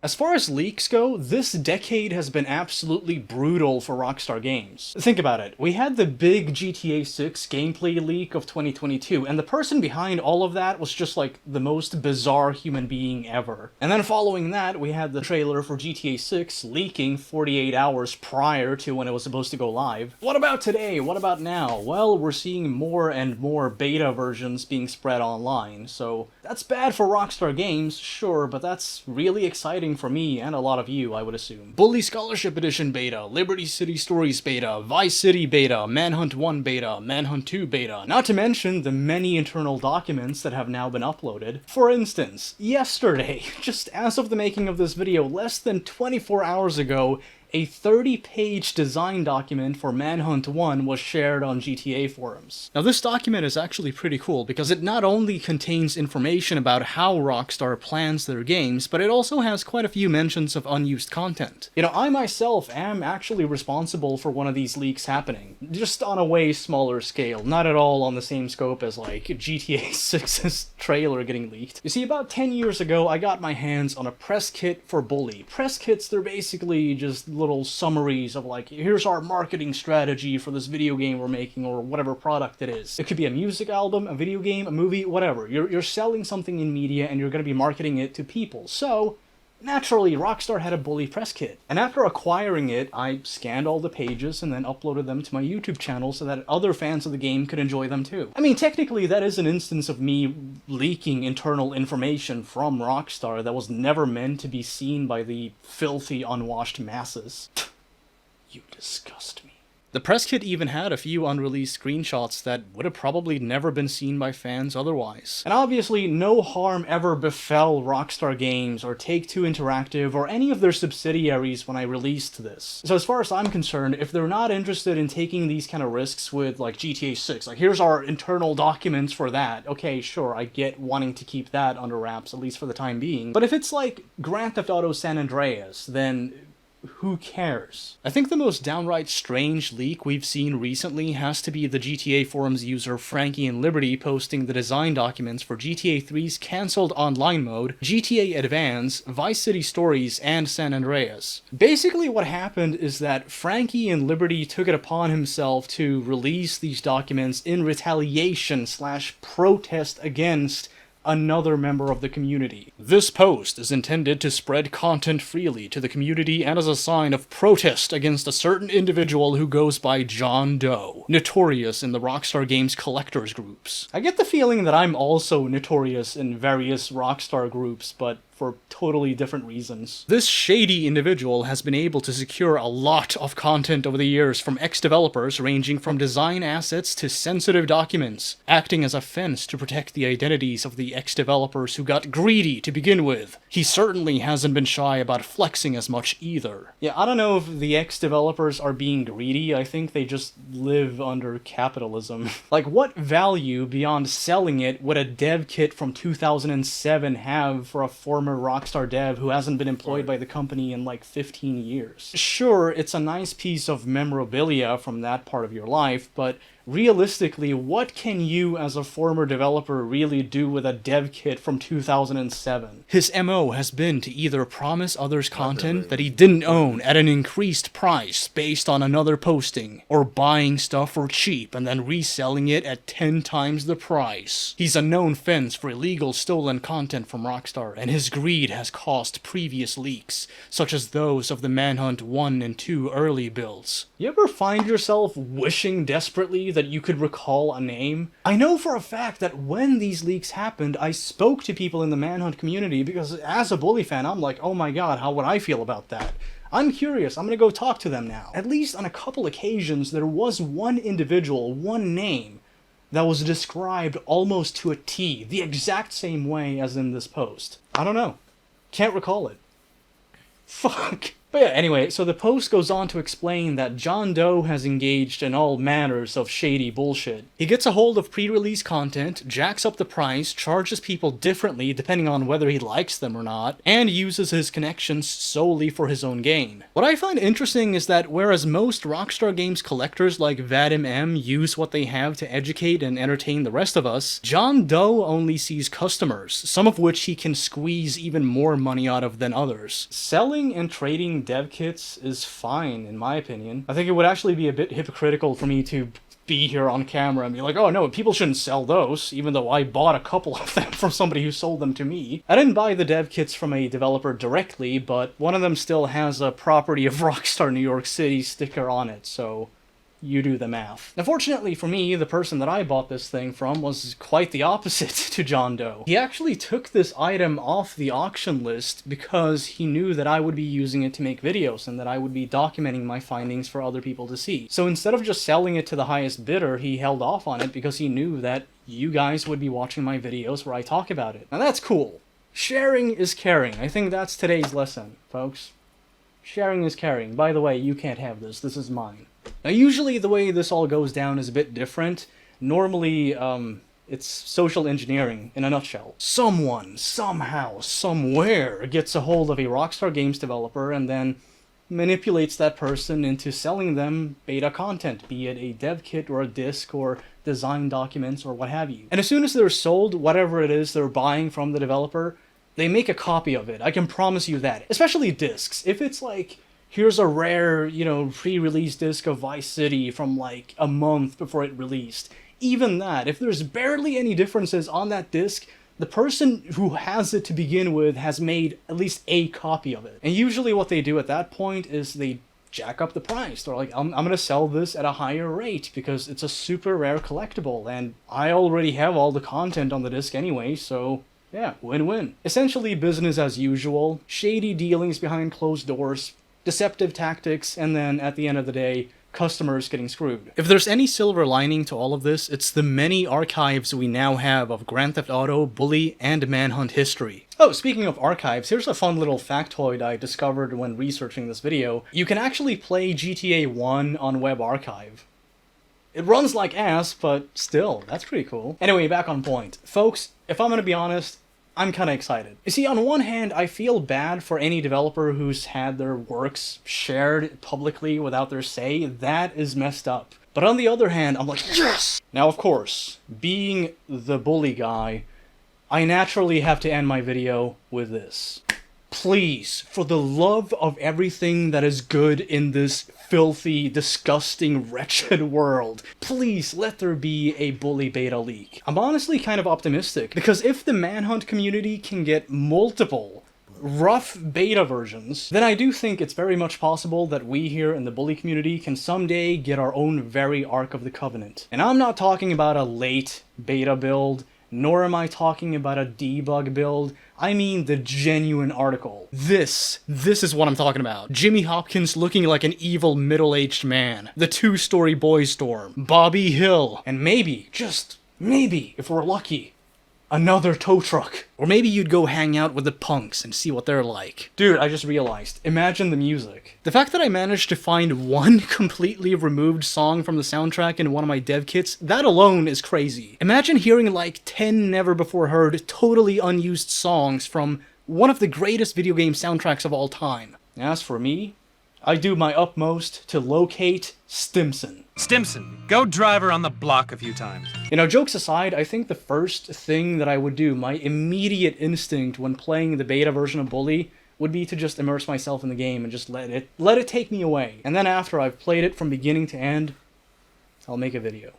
As far as leaks go, this decade has been absolutely brutal for Rockstar Games. Think about it. We had the big GTA 6 gameplay leak of 2022, and the person behind all of that was just like the most bizarre human being ever. And then following that, we had the trailer for GTA 6 leaking 48 hours prior to when it was supposed to go live. What about today? What about now? Well, we're seeing more and more beta versions being spread online, so that's bad for Rockstar Games, sure, but that's really exciting for me and a lot of you, I would assume. Bully Scholarship Edition beta, Liberty City Stories beta, Vice City beta, Manhunt 1 beta, Manhunt 2 beta, not to mention the many internal documents that have now been uploaded. For instance, yesterday, just as of the making of this video, less than 24 hours ago, a 30-page design document for Manhunt 1 was shared on GTA forums. Now this document is actually pretty cool because it not only contains information about how Rockstar plans their games, but it also has quite a few mentions of unused content. You know, I myself am actually responsible for one of these leaks happening, just on a way smaller scale, not at all on the same scope as like GTA 6's trailer getting leaked. You see, about 10 years ago, I got my hands on a press kit for Bully. Press kits, they're basically just little summaries of like, here's our marketing strategy for this video game we're making or whatever product it is. It could be a music album, a video game, a movie, whatever. You're selling something in media and you're going to be marketing it to people. So naturally, Rockstar had a Bully press kit. And after acquiring it, I scanned all the pages and then uploaded them to my YouTube channel so that other fans of the game could enjoy them too. I mean, technically, that is an instance of me leaking internal information from Rockstar that was never meant to be seen by the filthy, unwashed masses. You disgust me. The press kit even had a few unreleased screenshots that would have probably never been seen by fans otherwise. And obviously, no harm ever befell Rockstar Games or Take-Two Interactive or any of their subsidiaries when I released this. So as far as I'm concerned, if they're not interested in taking these kind of risks with like GTA 6, like here's our internal documents for that, okay, sure, I get wanting to keep that under wraps, at least for the time being. But if it's like Grand Theft Auto San Andreas, then who cares? I think the most downright strange leak we've seen recently has to be the GTA forums user Frankie and Liberty posting the design documents for GTA 3's cancelled online mode, GTA Advance, Vice City Stories, and San Andreas. Basically what happened is that Frankie and Liberty took it upon himself to release these documents in retaliation/protest against another member of the community. This post is intended to spread content freely to the community and as a sign of protest against a certain individual who goes by John Doe, notorious in the Rockstar Games collectors groups. I get the feeling that I'm also notorious in various Rockstar groups, but for totally different reasons. This shady individual has been able to secure a lot of content over the years from ex-developers ranging from design assets to sensitive documents, acting as a fence to protect the identities of the ex-developers who got greedy to begin with. He certainly hasn't been shy about flexing as much either. Yeah, I don't know if the ex-developers are being greedy, I think they just live under capitalism. Like, what value beyond selling it would a dev kit from 2007 have for a former Rockstar dev who hasn't been employed by the company in like 15 years. Sure, it's a nice piece of memorabilia from that part of your life, but realistically, what can you as a former developer really do with a dev kit from 2007? His MO has been to either promise others content that he didn't own at an increased price based on another posting, or buying stuff for cheap and then reselling it at 10 times the price. He's a known fence for illegal stolen content from Rockstar, and his greed has caused previous leaks, such as those of the Manhunt 1 and 2 early builds. You ever find yourself wishing desperately that you could recall a name? I know for a fact that when these leaks happened, I spoke to people in the Manhunt community because as a Bully fan, I'm like, oh my god, how would I feel about that? I'm curious, I'm gonna go talk to them now. At least on a couple occasions, there was one individual, one name, that was described almost to a T, the exact same way as in this post. I don't know. Can't recall it. Fuck. But yeah, anyway, so the post goes on to explain that John Doe has engaged in all manners of shady bullshit. He gets a hold of pre-release content, jacks up the price, charges people differently depending on whether he likes them or not, and uses his connections solely for his own gain. What I find interesting is that whereas most Rockstar Games collectors like Vadim M use what they have to educate and entertain the rest of us, John Doe only sees customers, some of which he can squeeze even more money out of than others. Selling and trading dev kits is fine, in my opinion. I think it would actually be a bit hypocritical for me to be here on camera and be like, oh no, people shouldn't sell those, even though I bought a couple of them from somebody who sold them to me. I didn't buy the dev kits from a developer directly, but one of them still has a Property of Rockstar New York City sticker on it, so you do the math. Unfortunately for me, the person that I bought this thing from was quite the opposite to John Doe. He actually took this item off the auction list because he knew that I would be using it to make videos and that I would be documenting my findings for other people to see. So instead of just selling it to the highest bidder, he held off on it because he knew that you guys would be watching my videos where I talk about it. Now that's cool. Sharing is caring. I think that's today's lesson, folks. Sharing is caring. By the way, you can't have this. This is mine. Now, usually the way this all goes down is a bit different. Normally, it's social engineering in a nutshell. Someone, somehow, somewhere gets a hold of a Rockstar Games developer and then manipulates that person into selling them beta content, be it a dev kit or a disc or design documents or what have you. And as soon as they're sold whatever it is they're buying from the developer, they make a copy of it. I can promise you that. Especially discs. If it's like, here's a rare, pre-release disc of Vice City from like a month before it released. Even that, if there's barely any differences on that disc, the person who has it to begin with has made at least a copy of it. And usually what they do at that point is they jack up the price. They're like, I'm gonna sell this at a higher rate because it's a super rare collectible and I already have all the content on the disc anyway, so yeah, win-win. Essentially business as usual, shady dealings behind closed doors, deceptive tactics, and then at the end of the day, customers getting screwed. If there's any silver lining to all of this, it's the many archives we now have of Grand Theft Auto, Bully, and Manhunt history. Oh, speaking of archives, here's a fun little factoid I discovered when researching this video. You can actually play GTA 1 on Web Archive. It runs like ass, but still, that's pretty cool. Anyway, back on point. Folks, if I'm gonna be honest, I'm kinda excited. You see, on one hand, I feel bad for any developer who's had their works shared publicly without their say. That is messed up. But on the other hand, I'm like, yes! Now, of course, being the bully guy, I naturally have to end my video with this. Please, for the love of everything that is good in this filthy, disgusting, wretched world, please let there be a Bully beta leak. I'm honestly kind of optimistic, because if the Manhunt community can get multiple rough beta versions, then I do think it's very much possible that we here in the Bully community can someday get our own very Ark of the Covenant. And I'm not talking about a late beta build, nor am I talking about a debug build. I mean the genuine article. This is what I'm talking about. Jimmy Hopkins looking like an evil middle-aged man. The two-story boys storm. Bobby Hill. And maybe, just maybe, if we're lucky, another tow truck. Or maybe you'd go hang out with the punks and see what they're like. Dude, I just realized. Imagine the music. The fact that I managed to find one completely removed song from the soundtrack in one of my dev kits, that alone is crazy. Imagine hearing like 10 never-before-heard, totally unused songs from one of the greatest video game soundtracks of all time. As for me, I do my utmost to locate Stimson. Stimson, go drive her on the block a few times. Jokes aside, I think the first thing that I would do, my immediate instinct when playing the beta version of Bully, would be to just immerse myself in the game and just let it take me away. And then after I've played it from beginning to end, I'll make a video.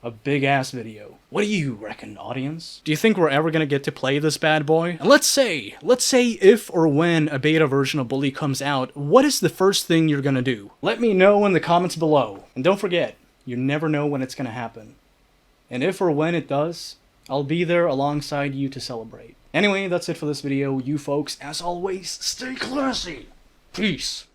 A big-ass video. What do you reckon, audience? Do you think we're ever gonna get to play this bad boy? And let's say if or when a beta version of Bully comes out, what is the first thing you're gonna do? Let me know in the comments below. And don't forget, you never know when it's gonna happen. And if or when it does, I'll be there alongside you to celebrate. Anyway, that's it for this video. You folks, as always, stay classy. Peace.